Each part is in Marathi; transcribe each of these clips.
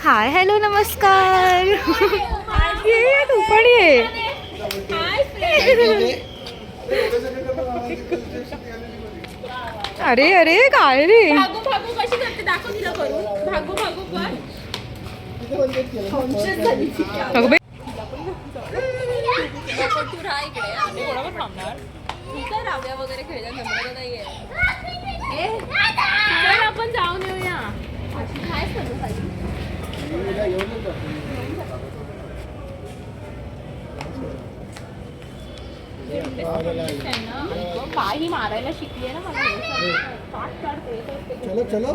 हाय हॅलो नमस्कार. ये तू पण ये. अरे अरे काय रे. भागू भागू कशी करते दाखव तिला करून. भागू भागू कर. अगं बाई. तू राहा इकडे आम्ही कोणावर थांबणार. ठीक आहे राव्या वगैरे खेळल्या नंबर नाहीये. चल आपण जाऊन येऊया. अशी काय करतो खाली. पाही मारायला शिकली ना मला. चलो चलो.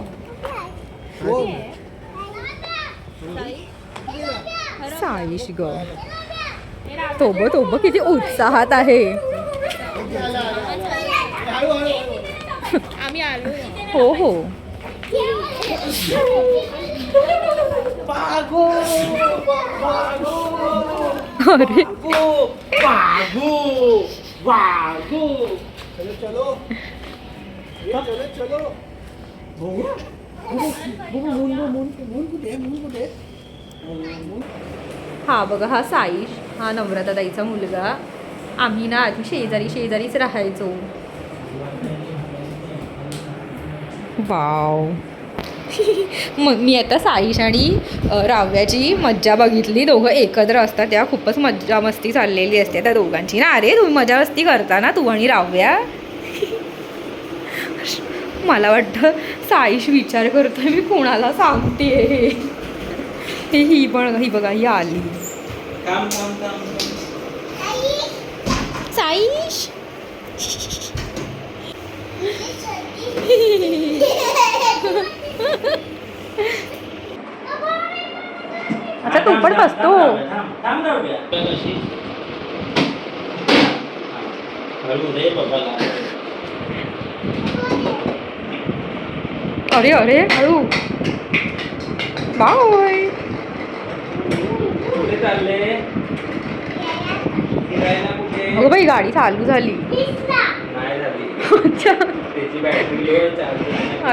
साईश ग तोब किती उत्साहात आहे. आम्ही आलो. हो हो. अरे चलो चलो चलो चलो. हा बघा हा साईश, हा नम्रताताईचा मुलगा. आम्ही ना आधी शेजारीच राहायचो. वाव. मग मी आता साईश आणि राव्याची मज्जा बघितली. दोघं एकत्र असतात तेव्हा खूपच मज्जा मस्ती चाललेली असते त्या दोघांची ना. अरे तुम्ही मजा मस्ती करता ना तू आणि राव्या. मला वाटतं साईश विचार करतोय मी कोणाला सांगते. ही बघा ही आली. साईश. अच्छा तू पण बसतो. अरे अरे हळू. बाय. अगं बाई गाडी चालू झाली. अच्छा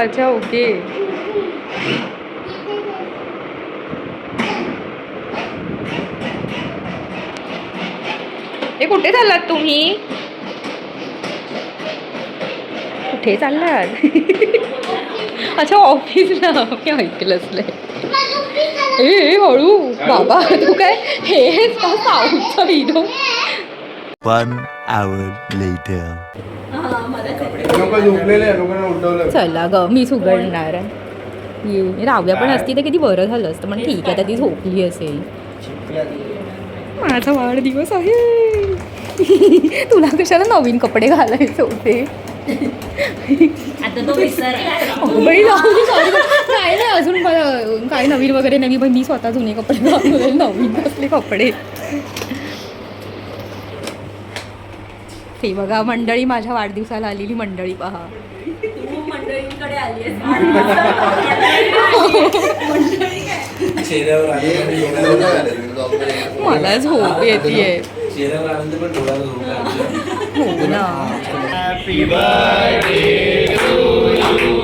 अच्छा ओके. हे कुठे चाललात तुम्ही. कुठे चाललात. अच्छा ऑफिसला. मी ऐकलंच नाही. ए हळू बाबा तू काय हेच का साऊथचा हिरो. 1 hour later. चला ग मीच उघडणार. राव्या पण असती तर किती बरं झालं असतं. पण ठीक आहे आता ती झोपली असेल. माझा वाढदिवस आहे. तुला कशाला नवीन कपडे घालायचे होते. आता तो बाई काय नाही अजून मला काय नवीन वगैरे नाही. बाई मी स्वतः जुने कपडे घालून नवीन कसले कपडे. ते बघा मंडळी माझ्या वाढदिवसाला आलेली मंडळी पहा. मंडळींकडे आली मला झोप येते. हो ना. Happy birthday to you.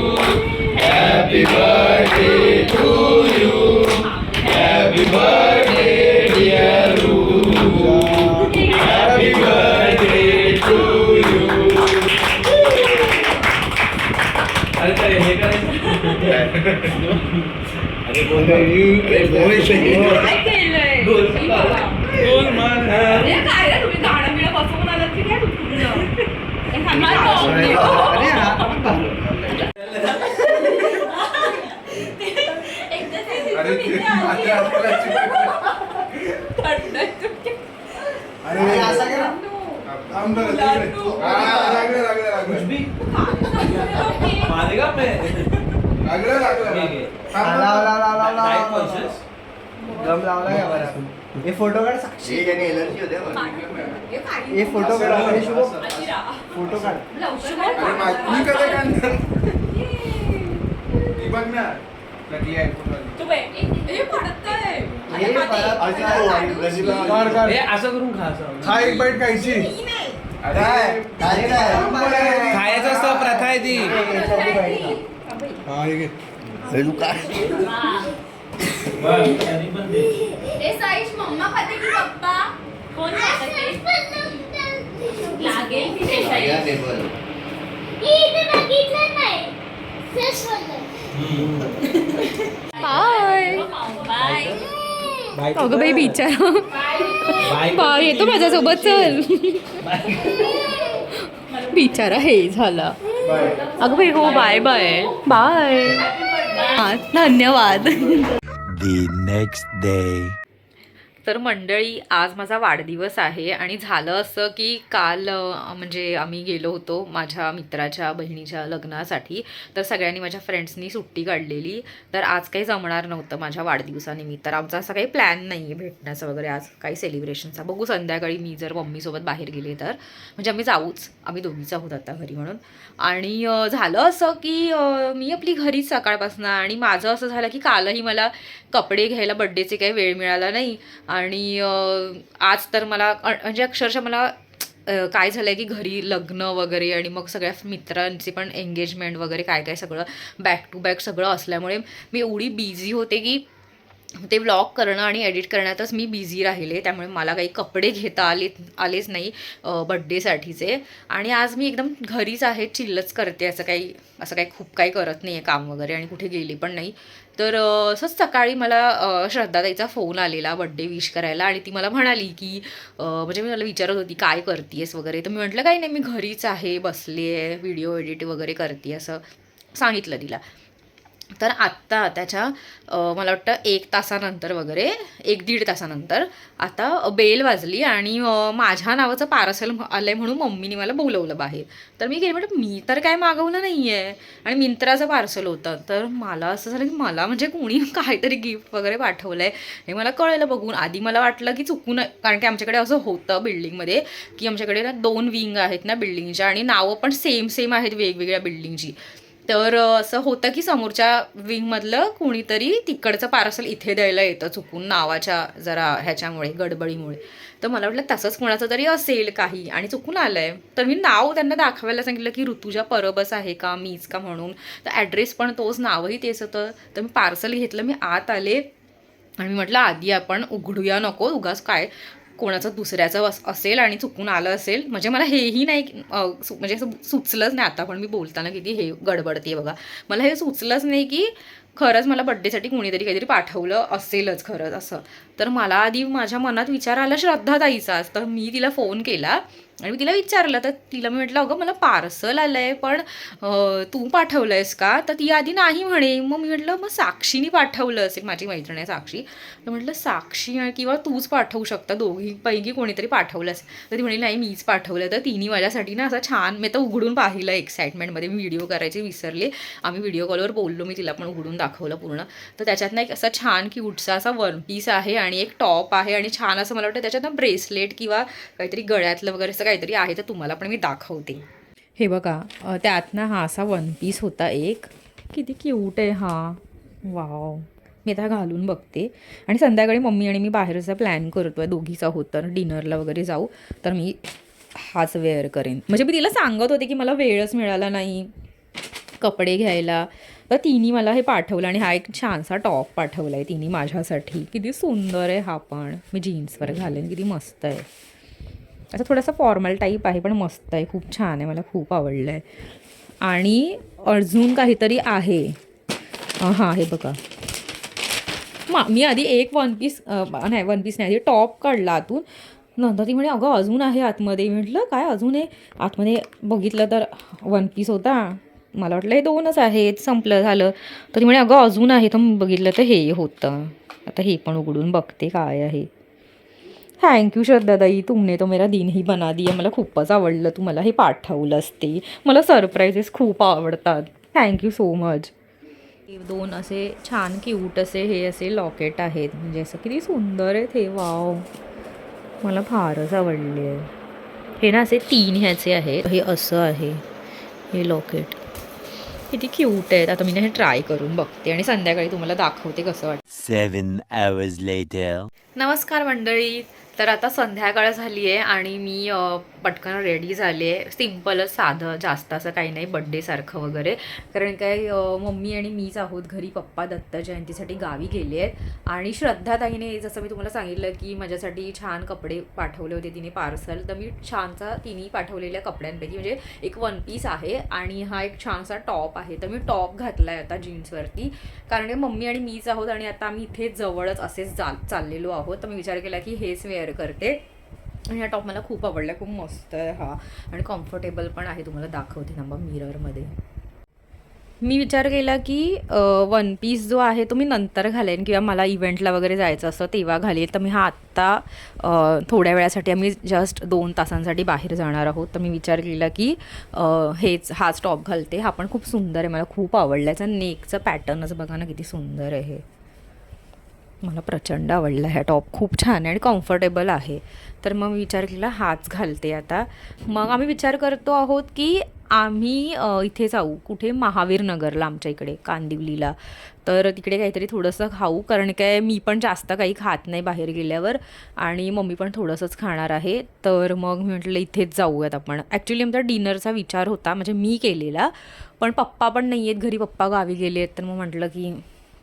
Happy birthday to you. Happy birthday dear Ruja. Happy birthday to you. अरे हे काय. अरे बोल काय केलंय. बोल मान. अरे काय रे तुम्ही गाणं बिणं बसवून आलात की काय गम लावला का बरं. हे फोटो काढ साक्षी. एनर्जी होते. हे फोटो काढ. फोटो काढ. मी कधी काढणार. बघ ना नकली आयफोन. असं करून खा. खा एक बाईट खायची. खायचं असतं प्रथा आहे ती. हा ए साईश मम्मा खाते की पप्पा कोण खातं ते? लागेल की ते साईश? बाय बाय अगं बाई बिचारा बाय येतो माझ्यासोबत चल बिचारा हे झाला अगं बाई हो बाय बाय बाय हा, धन्यवाद The next day. तर मंडळी आज माझा वाढदिवस आहे आणि झालं असं की काल म्हणजे आम्ही गेलो होतो माझ्या मित्राच्या बहिणीच्या लग्नासाठी. तर सगळ्यांनी माझ्या फ्रेंड्सनी सुट्टी काढलेली तर आज काही जमणार नव्हतं माझ्या वाढदिवसानिमित्त. तर आमचा असा काही प्लॅन नाही आहे भेटण्याचा वगैरे आज काही सेलिब्रेशनचा. बघू संध्याकाळी मी जर मम्मीसोबत बाहेर गेले तर म्हणजे आम्ही जाऊच आम्ही दोघीच आहोत आता घरी म्हणून. आणि झालं असं की मी आपली घरीच सकाळपासून आणि माझं असं झालं की कालही मला कपडे घ्यायला बड्डेचे काही वेळ मिळाला नाही. आणि आज तर मला म्हणजे अक्षरशः मला काय झालं आहे की घरी लग्न वगैरे आणि मग सगळ्या मित्रांची पण एंगेजमेंट वगैरे काय काय सगळं बॅक टू बॅक सगळं असल्यामुळे मी एवढी बिझी होते की ते व्लॉग करणं आणि एडिट करण्यातच मी बिझी राहिले. त्यामुळे मला काही कपडे घेता आलेच नाही बड्डेसाठीचे. आणि आज मी एकदम घरीच आहे चिल्लच करते असं काही खूप काही करत नाही आहे काम वगैरे आणि कुठे गेली पण नाही. तर असंच सकाळी मला श्रद्धाताईचा फोन आलेला बड्डे विश करायला आणि ती मला म्हणाली की म्हणजे मी मला विचारत होती काय करतेस वगैरे. तर मी म्हटलं काही नाही मी घरीच आहे बसली आहे व्हिडिओ एडिट वगैरे करते असं सांगितलं तिला. तर आत्ता त्याच्या मला वाटतं 1 तासानंतर वगैरे 1-1.5 तासानंतर आता बेल वाजली आणि माझ्या नावाचं पार्सल आलं आहे म्हणून मम्मीने मला बोलवलं बाहेर. तर मी गेले म्हटलं मी तर काय मागवलं नाही आहे आणि मिंत्राचं पार्सल होतं. तर मला असं झालं की मला म्हणजे कोणी काहीतरी गिफ्ट वगैरे पाठवलं आहे हे मला कळलं बघून. आधी मला वाटलं की चुकून कारण की आमच्याकडे असं होतं बिल्डिंगमध्ये की आमच्याकडे ना 2 विंग आहेत ना बिल्डिंगच्या आणि नावं पण सेम आहेत वेगवेगळ्या बिल्डिंगची. तर असं होतं की समोरच्या विंगमधलं कोणीतरी तिकडचं पार्सल इथे द्यायला येतं चुकून नावाच्या जरा ह्याच्यामुळे गडबडीमुळे. तर मला वाटलं तसंच कोणाचं तरी असेल काही आणि चुकून आलं आहे. तर मी नाव त्यांना दाखवायला सांगितलं की ऋतुजा परबस आहे का मीच का म्हणून. तर ॲड्रेस पण तोच नावही तेच होतं. तर मी पार्सल घेतलं मी आत आले आणि मी म्हटलं आधी आपण उघडूया नको उगाच काय कोणाचं दुसऱ्याचं असेल आणि चुकून आलं असेल. म्हणजे मला हेही नाही म्हणजे असं सुचलंच नाही आता पण मी बोलताना किती हे गडबडते बघा. मला हे सुचलंच नाही की खरंच मला बड्डेसाठी कोणीतरी काहीतरी पाठवलं असेलच खरंच असं. तर मला आधी माझ्या मनात विचार आला श्रद्धाताईचाच. तर मी तिला फोन केला आणि मी तिला विचारलं तर तिला मी म्हटलं अगं मला पार्सल आलं आहे पण तू पाठवलं आहेस का. तर ती आधी नाही म्हणे. मग मी म्हटलं मग साक्षीने पाठवलं असेल माझी मैत्रीण आहे साक्षी. तर म्हटलं साक्षी किंवा तूच पाठवू शकता दोघीपैकी कोणीतरी पाठवलं असेल. तर ती म्हणाली नाही मीच पाठवलं. तर तिने माझ्यासाठी ना असं छान मी तर उघडून पाहिलं एक्साइटमेंटमध्ये मी व्हिडिओ करायचे विसरले. आम्ही व्हिडिओ कॉलवर बोललो मी तिला पण उघडून दाखवलं पूर्ण. तर त्याच्यातनं एक असा छान क्यूटचा असा वन पीस आहे आणि एक टॉप आहे आणि छान असं मला वाटतं त्याच्यातनं ब्रेसलेट किंवा काहीतरी गळ्यातलं वगैरे असं काहीतरी आहे. तर तुम्हाला पण मी दाखवते. हे बघा त्यातनं हा असा वन पीस होता एक किती क्यूट आहे हा. वाव मी आता घालून बघते आणि संध्याकाळी मम्मी आणि मी बाहेरचा प्लॅन करतो आहे दोघीचा होत तर डिनरला वगैरे जाऊ. तर मी हाच वेअर करेन. म्हणजे मी तिला सांगत होते की मला वेळच मिळाला नाही कपडे घ्यायला. तर तिने मला हे पाठवलं आणि हा एक छानसा टॉप पाठवला आहे तिने माझ्यासाठी. किती सुंदर आहे हा पण. मी जीन्सवर घालेन किती मस्त आहे. असं थोडासा फॉर्मल टाईप आहे पण मस्त आहे खूप छान आहे मला खूप आवडलं आहे. आणि अजून काहीतरी आहे हां हे बघा मी आधी एक वन पीस नाही आधी टॉप काढला आतून. नंतर ती म्हणे अगं अजून आहे आतमध्ये. म्हटलं काय अजून आहे आतमध्ये. बघितलं तर वन पीस होता. मला वाटलं हे 2च आहेत संपलं झालं. तर ती म्हणे अगं अजून आहे. तर बघितलं तर हे होतं. आता हे पण उघडून बघते काय आहे. थँक्यू श्रद्धाताई तुमने तो मेरा दिन ही बना दिया. मला खूपच आवडलं तू मला हे पाठवलंस ते. मला सरप्राईजेस खूप आवडतात. Thank you so much. 2 असे छान क्यूट असे हे असे लॉकेट आहेत म्हणजे असं किती सुंदर आहेत हे. वाव मला फारच आवडले आहे हे ना. असे 3 ह्याचे आहेत. हे असं आहे हे लॉकेट किती क्यूट आहेत. आता मी ना हे ट्राय करून बघते आणि संध्याकाळी तुम्हाला दाखवते कसं वाटतं. 7 hours later. नमस्कार मंडळी. तर आता संध्याकाळ झाली आहे आणि मी पटकन रेडी झाले आहे. सिम्पलच, साधं, जास्त असं काही नाही बड्डेसारखं वगैरे. कारण काय मम्मी आणि मीच आहोत घरी. पप्पा दत्त जयंतीसाठी गावी गेले आहेत आणि श्रद्धाताईने जसं मी तुम्हाला सांगितलं की माझ्यासाठी छान कपडे पाठवले होते तिने पार्सल. तर मी छानसा तिने पाठवलेल्या कपड्यांपैकी म्हणजे एक वन पीस आहे आणि हा एक छानसा टॉप आहे. तर मी टॉप घातला आहे आता जीन्सवरती, कारण मम्मी आणि मीच आहोत आणि आता आम्ही इथे जवळच असेच चाललेलो आहोत. तर मी विचार केला की हेच वेअर करते आणि हा टॉप मला खूप आवडला, खूप मस्त आहे हा आणि कम्फर्टेबल पण आहे. तुम्हाला दाखवते ना मग मिररमध्ये. मी विचार केला की वन पीस जो आहे तो मी नंतर घालेन किंवा मला इव्हेंटला वगैरे जायचं असं तेव्हा घालेल. तर मी हा आत्ता थोड्या वेळासाठी आम्ही जस्ट 2 तासांसाठी बाहेर जाणार आहोत. तर मी विचार केला की हाच टॉप घालते. हा पण खूप सुंदर आहे, मला खूप आवडला. याचा नेकचं पॅटर्नच बघा ना किती सुंदर आहे. मला प्रचंड आवडला हा टॉप, खूप छान आहे आणि कम्फर्टेबल आहे. तर मग मी विचार केला हाच घालते आता. मग आम्ही विचार करतो आहोत की आम्ही इथे जाऊ कुठे, महावीर नगरला, आमच्या इकडे कांदिवलीला. तर तिकडे काहीतरी थोडंसं खाऊ, कारण काय मी पण जास्त काही खात नाही बाहेर गेल्यावर आणि मम्मी पण थोडंसंच खाणार आहे. तर मग मी म्हटलं इथेच जाऊयात आपण. ॲक्च्युली आमचा डिनरचा विचार होता, म्हणजे मी केलेला, पण पप्पा पण नाही आहेत घरी, पप्पा गावी गेले आहेत. तर मग म्हटलं की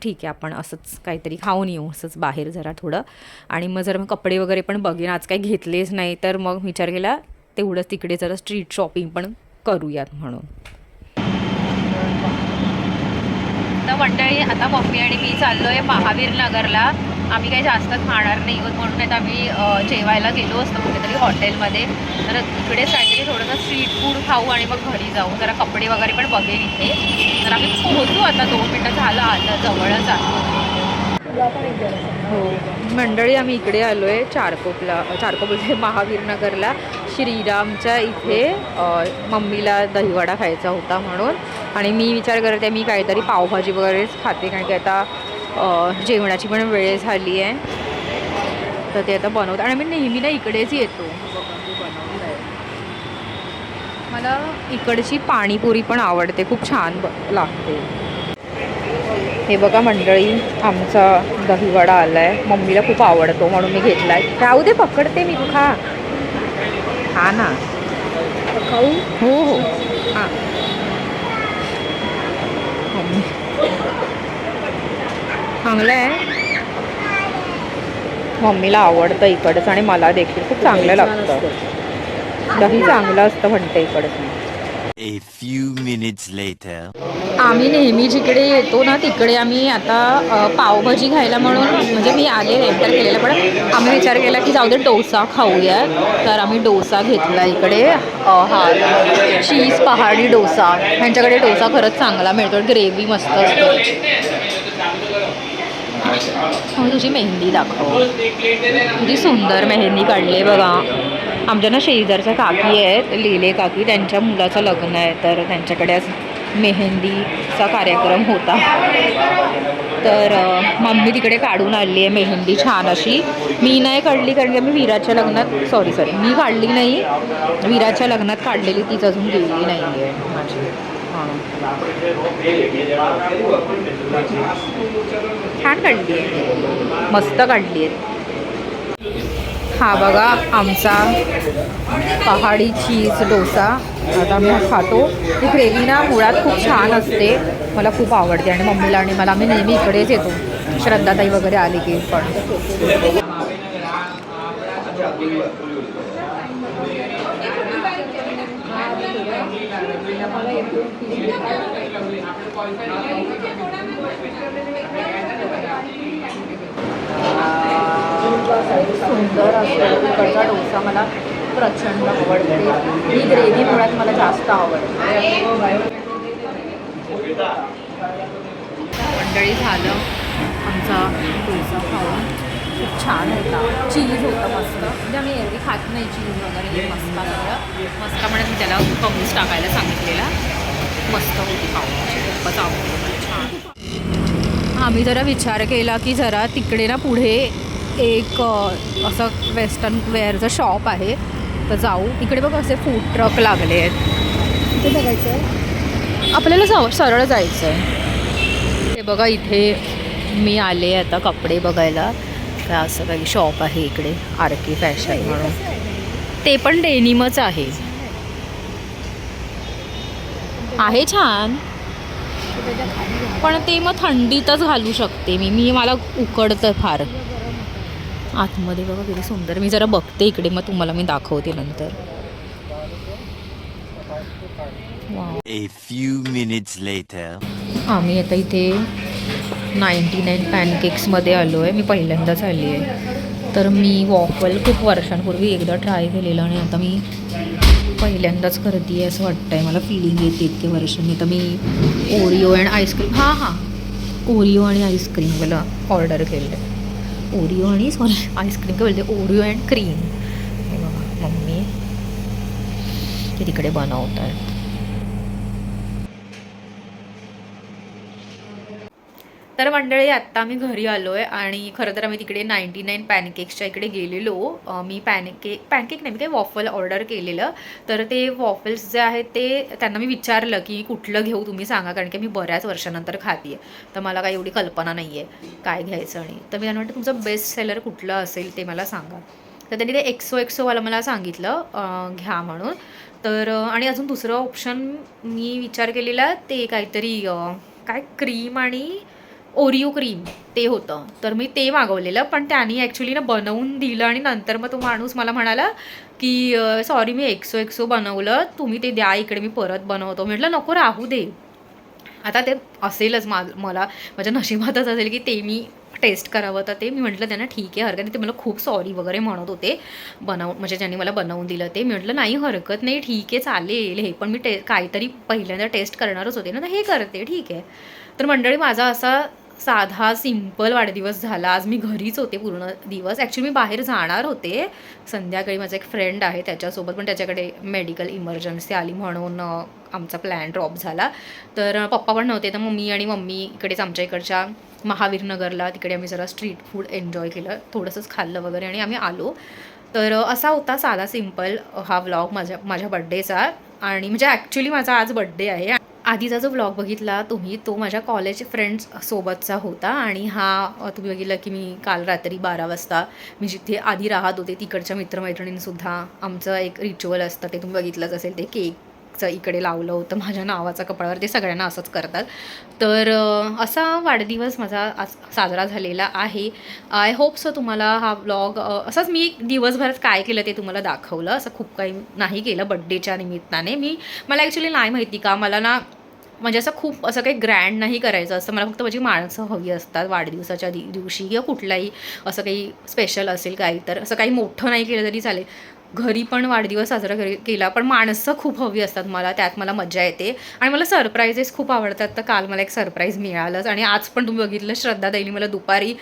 ठीक आहे आपण असंच काहीतरी खाऊन येऊ, असंच बाहेर जरा थोडं. आणि मग जर मग कपडे वगैरे पण बघेन, आज काही घेतलेच नाही. तर मग विचार केला तेवढंच तिकडे जरा स्ट्रीट शॉपिंग पण करूयात म्हणून. तर मंडळी आता मम्मी आणि मी चाललो आहे महावीर नगरला. आम्ही काही जास्त खाणार नाही आहोत म्हणून आता आम्ही जेवायला गेलो असतो कुठेतरी हॉटेलमध्ये. तर इकडेच काहीतरी थोडंसं स्ट्रीट फूड खाऊ आणि मग घरी जाऊ. जरा कपडे वगैरे पण बघेन इथे. तर आम्ही पोहोचू आता, 2 मिनटं झालं आलं, जवळच आलो. हो मंडळी आम्ही इकडे आलो आहे चारकोपला महावीर नगरला. श्रीरामच्या इथे मम्मीला दहीवडा खायचा होता म्हणून. आणि मी विचार करते मी काहीतरी पावभाजी वगैरेच खाते, कारण की आता जेवणाची पण वेळ झाली आहे. तर ते आता बनवतं आणि मी नेहमी ना इकडेच येतो. मला इकडची पाणीपुरी पण आवडते, खूप छान लागते. हे बघा मंडळी आमचा दहीवडा आला आहे, मम्मीला खूप आवडतो म्हणून मी घेतला आहे. राहू दे, पकडते मी, तू खा. हा ना, खाऊ? हो हो हां. मम्मी चांगलं आहे, मम्मीला आवडतं इकडचं आणि मला देखील खूप चांगलं लागतं. दही चांगलं असतं म्हणते इकडचं. A few minutes later. आम्ही नेहमी जिकडे येतो ना तिकडे आम्ही आता पावभाजी खायला म्हणून, म्हणजे मी आले एंटर केलेलं, पण आम्ही विचार केला की जाऊ दे डोसा खाऊयात. तर आम्ही डोसा घेतला इकडे. हा चीज पहाडी डोसा. ह्यांच्याकडे डोसा खरंच चांगला मिळतो, ग्रेव्ही मस्त असते. तुझी मेहंदी दाखव, किती सुंदर मेहंदी काढली आहे बघा. आमच्या ना शेजारच्या काकी आहेत, लेले काकी, त्यांच्या मुलाचं लग्न आहे. तर त्यांच्याकडे आज मेहंदीचा कार्यक्रम होता. तर मम्मी तिकडे काढून आणली आहे मेहंदी छान अशी. मी नाही काढली कारण की मी विराच्या लग्नात सॉरी मी काढली नाही, विराच्या लग्नात काढलेली तीच अजून गेली नाही आहे माझी. छान काढली आहे, मस्त काढली आहे. हा बघा आमचा पहाडी चीज डोसा. आता आम्ही हा खातो. ती ग्रेव्ही ना मुळात खूप छान असते, मला खूप आवडते आणि मम्मीला आणि मला. आम्ही नेहमी इकडेच येतो, श्रद्धाताई वगैरे आली की पण. सुंदर असतो इकडचा डोसा, मला प्रचंड आवडते. ही ग्रेव्ही मुळात मला जास्त आवडते. मंडळी झालं आमचा डोसा खाऊन, खूप छान होता. चीज होतं मस्त, म्हणजे आम्ही एरवी खात नाही चीज वगैरे. मस्का सगळं मस्का म्हणत मी त्याला कमीच टाकायला सांगितलेला. मस्त होती पावभाजी, खूपच आवडतं, छान. आम्ही जरा विचार केला की जरा तिकडे ना पुढे एक असं वेस्टर्न वेअरचं शॉप आहे, तर जाऊ. इकडे बघ असे फूड ट्रक लागले आहेत. इथे बघायचं आहे आपल्याला, सरळ जायचं आहे. हे बघा इथे मी आले आता कपडे बघायला. काय असं काही शॉप आहे इकडे आर के फॅशन म्हणून. ते पण डेनिमच आहे. आहे छान, पण ते मग थंडीतच घालू शकते मी मला उकडतं फार. आतमध्ये बघा किती सुंदर. मी जरा बघते इकडे, मग तुम्हाला मी दाखवते नंतर. Wow. A few minutes later. आम्ही आता इथे 99 पॅनकेक्समध्ये आलो आहे. मी पहिल्यांदाच आली आहे. तर मी वॉफल खूप वर्षांपूर्वी एकदा ट्राय केलेलं आणि आता मी पहिल्यांदाच करते आहे असं वाटतं आहे. मला फिलिंग येते इतके वर्षांनी. तर मी ओरिओ अँड आईस्क्रीम ओरिओ आणि आईस्क्रीम मला ऑर्डर केलं आहे. ओरिओ आणि आईस्क्रीम काय बोलते, ओरिओ अँड क्रीम. हे बघा मम्मी ते तिकडे बनवत आहेत. तर मंडळी आत्ता आम्ही घरी आलो आहे आणि खरं तर आम्ही तिकडे 99 पॅनकेक्सच्या इकडे गेलेलो. मी पॅनकेक नाही, मी काही वॉफल ऑर्डर केलेलं. तर ते वॉफल्स जे आहेत ते त्यांना मी विचारलं की कुठलं घेऊ तुम्ही सांगा, कारण की मी बऱ्याच वर्षानंतर खाते आहे तर मला काही एवढी कल्पना नाही आहे काय घ्यायचं. आणि तर मी त्यांना म्हटलं तुमचं बेस्ट सेलर कुठलं असेल ते मला सांगा. तर त्यांनी ते एक्सोवाला मला सांगितलं घ्या म्हणून. तर आणि अजून दुसरं ऑप्शन मी विचार केलेला ते काहीतरी काय क्रीम आणि ओरिओ क्रीम ते होतं. तर मी ते मागवलेलं, पण त्यांनी ॲक्च्युली ना बनवून दिलं आणि नंतर मग तो माणूस मला म्हणाला की सॉरी मी एक्सो बनवलं, तुम्ही ते द्या इकडे मी परत बनवतो. म्हटलं नको राहू दे, आता ते असेलच मला माझ्या नशिबातच असेल की ते मी टेस्ट करावं. तर ते मी म्हटलं त्यांना ठीक आहे हरकत नाही. ते मला खूप सॉरी वगैरे म्हणत होते म्हणजे ज्यांनी मला बनवून दिलं ते. मी म्हटलं नाही हरकत नाही, ठीक आहे चालेल, हे पण मी काहीतरी पहिल्यांदा टेस्ट करणारच होते ना, तर हे करते ठीक आहे. तर मंडळी माझा असा साधा सिम्पल वाढदिवस झाला. आज मी घरीच होते पूर्ण दिवस. ॲक्च्युली मी बाहेर जाणार होते संध्याकाळी. माझा एक फ्रेंड आहे त्याच्यासोबत, पण त्याच्याकडे मेडिकल इमर्जन्सी आली म्हणून आमचा प्लॅन ड्रॉप झाला. तर पप्पा पण नव्हते, तर मग मी आणि मम्मी इकडेच आमच्या इकडच्या महावीरनगरला तिकडे आम्ही जरा स्ट्रीट फूड एन्जॉय केलं, थोडंसंच खाल्लं वगैरे आणि आम्ही आलो. तर असा होता साधा सिम्पल हा व्लॉग माझ्या बड्डेचा. आणि म्हणजे ॲक्च्युली माझा आज बड्डे आहे. आधीचा जो व्लॉग बघितला तुम्ही तो माझ्या कॉलेज फ्रेंड्ससोबतचा होता. आणि हा तुम्ही बघितलं की मी काल रात्री 12 वाजता मी जिथे आधी राहत होते तिकडच्या मित्रमैत्रिणींसुद्धा आमचं एक रिच्युअल असतं ते तुम्ही बघितलंच असेल. ते केकचं इकडे लावलं होतं माझ्या नावाचा कपड्यावर. ते सगळ्यांना असंच करतात. तर असा वाढदिवस माझा आज साजरा झालेला आहे. आय होप सो तुम्हाला हा व्लॉग असाच मी दिवसभरात काय केलं ते तुम्हाला दाखवलं. असं खूप काही नाही केलं बड्डेच्या निमित्ताने. मला ॲक्च्युली नाही माहिती का, मला ना म्हणजे असं खूप असं काही ग्रँड नाही करायचं असतं. मला फक्त माझी माणसं हवी असतात वाढदिवसाच्या दिवशी किंवा कुठलाही असं काही स्पेशल असेल काही, तर असं काही मोठं नाही केलं तरी चालेल. घरी पण वाढदिवस साजरा केला, पण माणसं खूप हवी असतात मला, त्यात मला मजा येते. आणि मला सरप्राईजेस खूप आवडतात. तर काल मला एक सरप्राईज मिळालंच. आणि आज पण तुम्ही बघितलं श्रद्धा ताईंनी मला दुपारी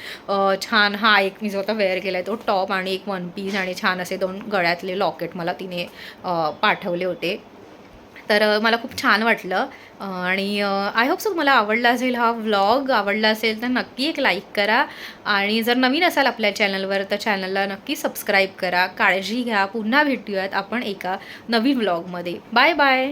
छान एक मी जो आता वेअर केला आहे तो टॉप आणि एक वन पीस आणि छान असे 2 गळ्यातले लॉकेट मला तिने पाठवले होते. तर मला खूप छान वाटलं. आणि आय होप सो तुम्हाला आवडला असेल हा व्लॉग. आवडला असेल तर नक्की एक लाईक करा. आणि जर नवीन असाल आपल्या चॅनलवर तर चॅनलला नक्की सबस्क्राईब करा. काळजी घ्या. पुन्हा भेटूयात आपण एका नवीन व्लॉगमध्ये. Bye bye.